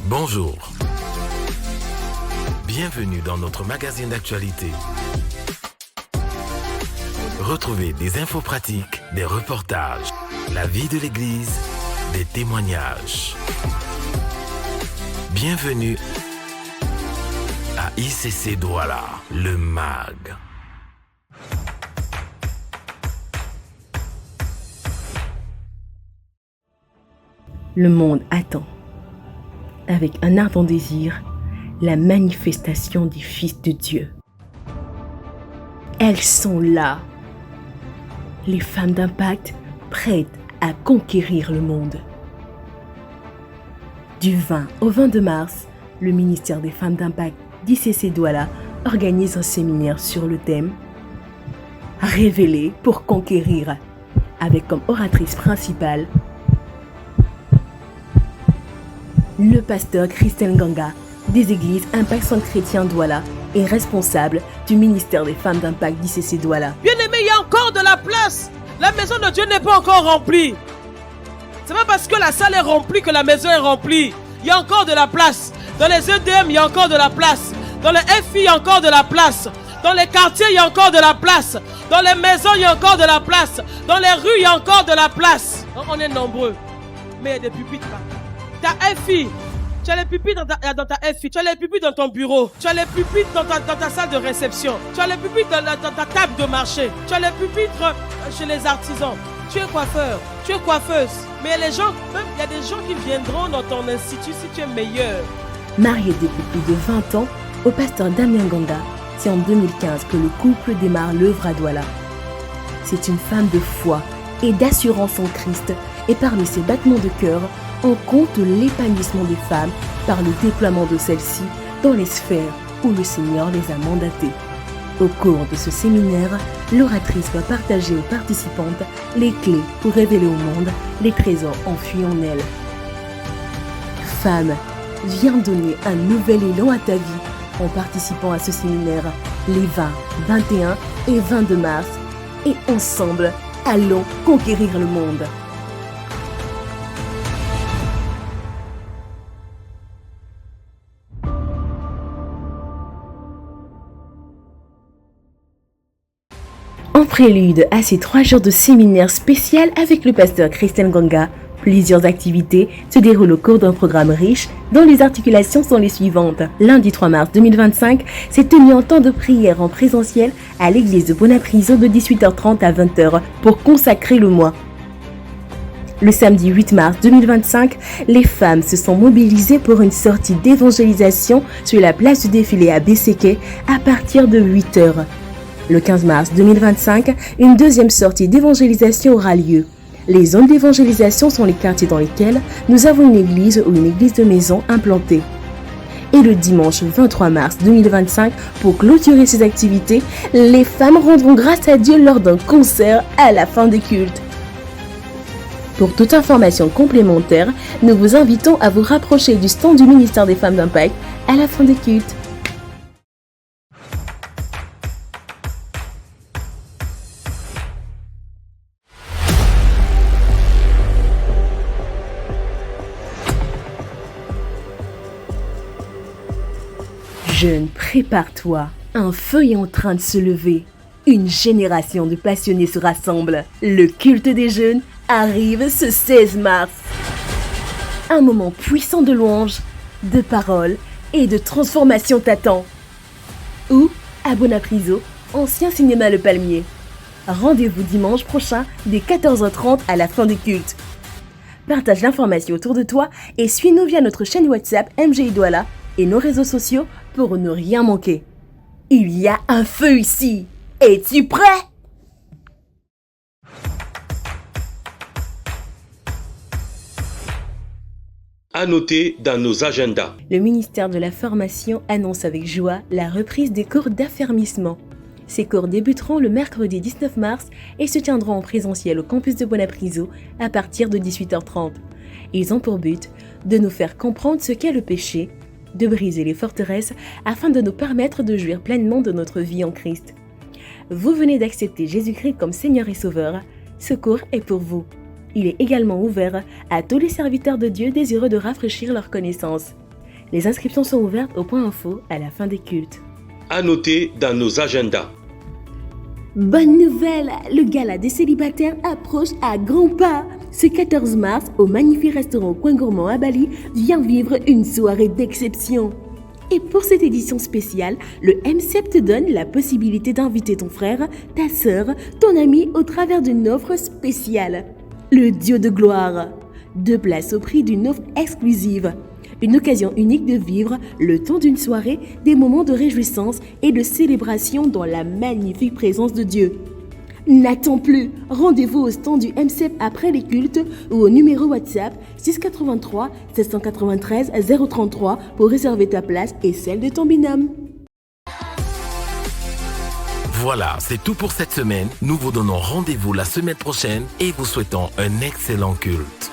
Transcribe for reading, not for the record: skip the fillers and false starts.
Bonjour. Bienvenue dans notre magazine d'actualité. Retrouvez des infos pratiques, des reportages, la vie de l'Église, des témoignages. Bienvenue à ICC Douala, le MAG. Le monde attend, avec un ardent désir, la manifestation des fils de Dieu. Elles sont là, les femmes d'impact prêtes à conquérir le monde. Du 20 au 22 mars, le ministère des femmes d'impact d'ICC Douala organise un séminaire sur le thème « Révéler pour conquérir » avec comme oratrice principale le pasteur Christelle Nganga des églises Impact Centre Chrétien Douala est responsable du ministère des femmes d'impact d'ICC Douala. Bien-aimé, il y a encore de la place. La maison de Dieu n'est pas encore remplie. C'est pas parce que la salle est remplie que la maison est remplie. Il y a encore de la place. Dans les EDM, il y a encore de la place. Dans les FI, il y a encore de la place. Dans les quartiers, il y a encore de la place. Dans les maisons, il y a encore de la place. Dans les rues, il y a encore de la place. On est nombreux. Mais il y a des pupitres là. Ta FI, tu as les pupitres dans ta FI, tu as les pupitres dans ton bureau, tu as les pupitres dans ta salle de réception, tu as les pupitres dans ta table de marché, tu as les pupitres chez les artisans. Tu es coiffeur, tu es coiffeuse. Mais il y a des gens qui viendront dans ton institut si tu es meilleur. Mariée depuis plus de 20 ans au pasteur Damien Nganga, c'est en 2015 que le couple démarre l'œuvre à Douala. C'est une femme de foi et d'assurance en Christ, et parmi ses battements de cœur, on compte l'épanouissement des femmes par le déploiement de celles-ci dans les sphères où le Seigneur les a mandatées. Au cours de ce séminaire, l'oratrice va partager aux participantes les clés pour révéler au monde les trésors enfuis en elles. Femme, viens donner un nouvel élan à ta vie en participant à ce séminaire les 20, 21 et 22 mars. Et ensemble, allons conquérir le monde. En prélude à ces 3 jours de séminaire spécial avec le pasteur Christelle Nganga, plusieurs activités se déroulent au cours d'un programme riche dont les articulations sont les suivantes. Lundi 3 mars 2025 s'est tenu un temps de prière en présentiel à l'église de Bonapriso de 18h30 à 20h pour consacrer le mois. Le samedi 8 mars 2025, les femmes se sont mobilisées pour une sortie d'évangélisation sur la place du défilé à Besseke à partir de 8h. Le 15 mars 2025, une deuxième sortie d'évangélisation aura lieu. Les zones d'évangélisation sont les quartiers dans lesquels nous avons une église ou une église de maison implantée. Et le dimanche 23 mars 2025, pour clôturer ces activités, les femmes rendront grâce à Dieu lors d'un concert à la fin des cultes. Pour toute information complémentaire, nous vous invitons à vous rapprocher du stand du ministère des Femmes d'Impact à la fin des cultes. Jeune, prépare-toi. Un feu est en train de se lever. Une génération de passionnés se rassemble. Le culte des jeunes arrive ce 16 mars. Un moment puissant de louange, de paroles et de transformation t'attend. Ou à Bonapriso, ancien cinéma Le Palmier. Rendez-vous dimanche prochain dès 14h30 à la fin du culte. Partage l'information autour de toi et suis-nous via notre chaîne WhatsApp MGI Douala et nos réseaux sociaux pour ne rien manquer. Il y a un feu ici. Es-tu prêt? À noter dans nos agendas. Le ministère de la Formation annonce avec joie la reprise des cours d'affermissement. Ces cours débuteront le mercredi 19 mars et se tiendront en présentiel au campus de Bonapriso à partir de 18h30. Ils ont pour but de nous faire comprendre ce qu'est le péché, de briser les forteresses afin de nous permettre de jouir pleinement de notre vie en Christ. Vous venez d'accepter Jésus-Christ comme Seigneur et Sauveur, ce cours est pour vous. Il est également ouvert à tous les serviteurs de Dieu désireux de rafraîchir leurs connaissances. Les inscriptions sont ouvertes au point info à la fin des cultes. À noter dans nos agendas. Bonne nouvelle, le gala des célibataires approche à grands pas. Ce 14 mars, au magnifique restaurant Coin Gourmand à Bali, viens vivre une soirée d'exception. Et pour cette édition spéciale, le MCEP te donne la possibilité d'inviter ton frère, ta sœur, ton ami au travers d'une offre spéciale. Le Dieu de gloire. 2 places au prix d'une offre exclusive. Une occasion unique de vivre, le temps d'une soirée, des moments de réjouissance et de célébration dans la magnifique présence de Dieu. N'attends plus, rendez-vous au stand du MCEP après les cultes ou au numéro WhatsApp 683 793 033 pour réserver ta place et celle de ton binôme. Voilà, c'est tout pour cette semaine. Nous vous donnons rendez-vous la semaine prochaine et vous souhaitons un excellent culte.